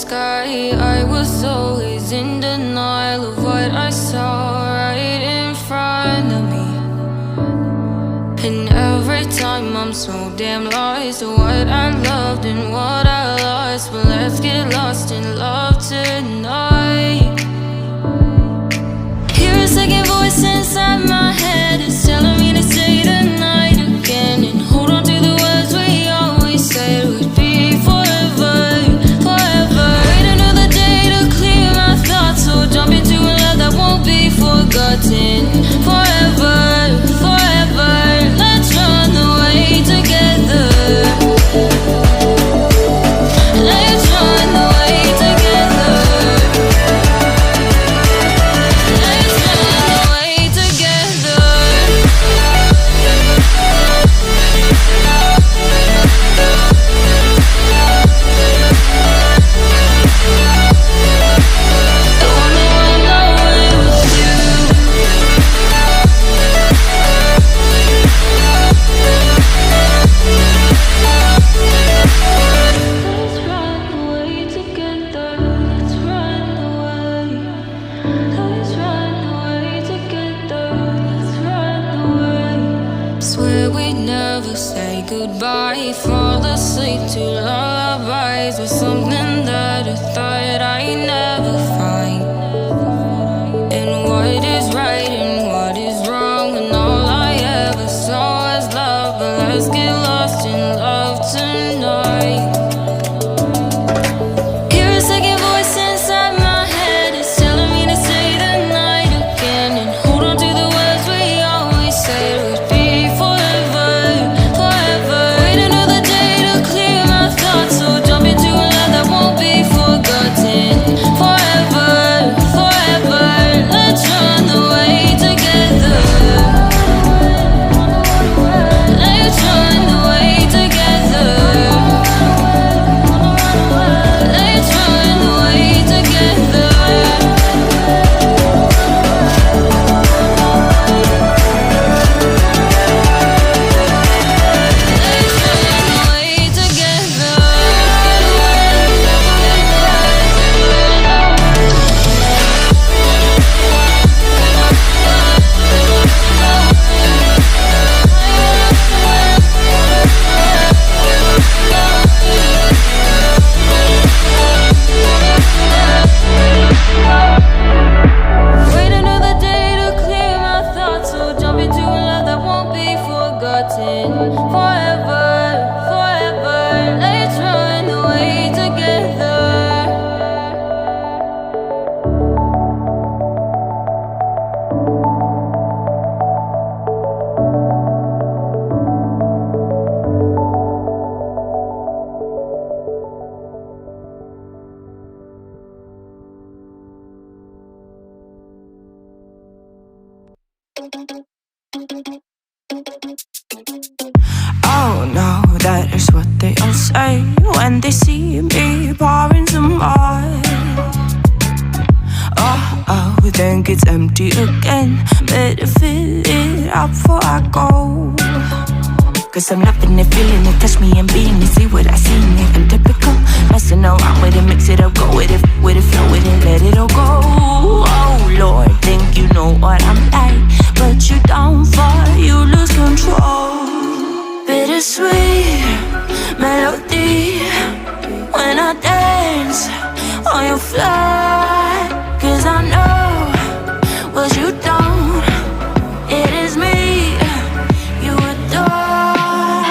sky. I was always in denial of what I saw right in front of me. And every time I'm so damn lost to what I loved and what I lost. But let's get lost in love tonight. Hear a second voice inside my head. It's telling me to say the night again and hold on to the words we always said would be forever, forever. Wait another day to clear my thoughts, so jump into a love that won't be forgotten. Forever, forever. Let's run away together. Let's run away together. Let's run away together. Don't know I'm away with you. Let's run away together. Let's run away. Let's run away together. Let's run away. Swear we'd never say goodbye. Fall asleep to lullabies with something that I thought I'd never find. And what is right and what is wrong, and all I ever saw was love. But let's get lost in love tonight. Hear a second voice inside my head. It's telling me to say the night again and hold on to the words we always said would be forever, forever. Wait another day to clear my thoughts, so jump into a love that won't be forgotten. Forever, forever. Let's run away together. Let's run away together. Let's run away together. Let's run away together. Wait another day to clear my thoughts, so jump into a love that won't be forgotten. Forever, forever. Let's run away together. Oh no, that is what they all say when they see me pouring some wine. Oh, then gets empty again. Better fill it up before I go. Cause I'm loving it, feeling it, touch me and being it. See what I see in it, I'm typical. Messing around with it, mix it up, go with it, flow with it, let it all go. Oh Lord, think you know what I'm like, but you don't fall, you lose control. Bittersweet melody when I dance on your fly. Cause I know what you don't, it is me you adore.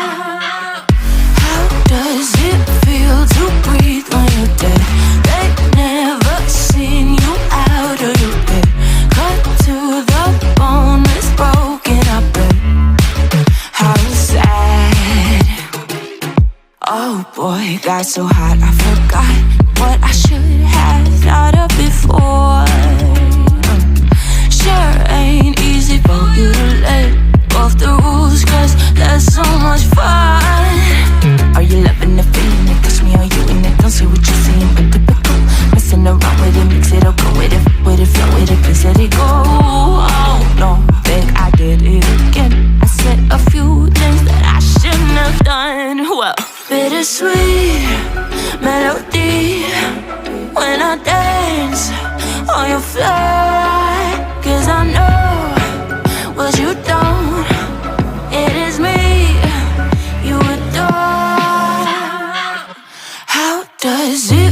How does it feel to breathe when you're dead? They never seen you out of your bed. Cut to the bone, it's broken, I bet. How sad. Oh boy, got so hot I forgot what I should have thought of before. Sure ain't easy for you to let go of the rules, cause there's so much fun. Are you loving the feeling it? Touch me, are you in it? Don't say what you're saying, but typical. Messing around with it, mix it up, go with it, flow with it, please let it go. Oh no, think I did it again. I said a few things that I shouldn't have done. Well, bittersweet melody fly, 'cause I know what you don't. It is me you adore. How does it